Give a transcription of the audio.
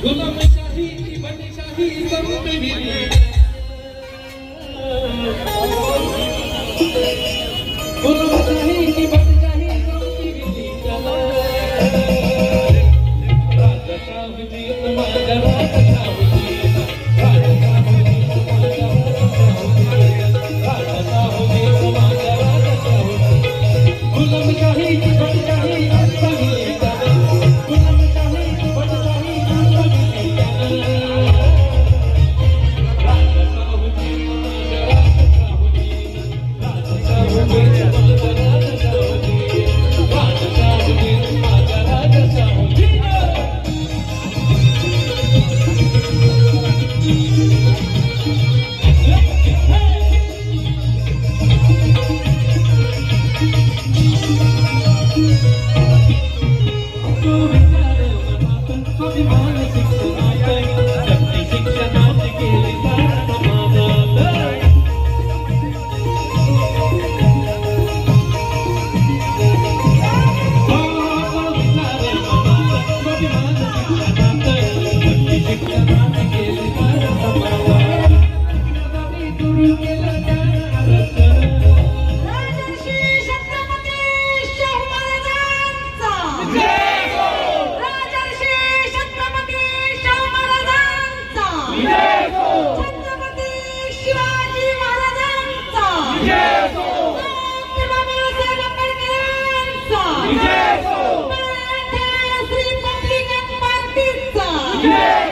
गुलामशाही की बदशाही करूं मैं भी गुलामशाही की बदशाही करूं मैं भी राजशाह जी तुम्हारा राजशाह जी राजशाह जी तुम्हारा राजशाह गुलामशाही की बदशाही Yeah!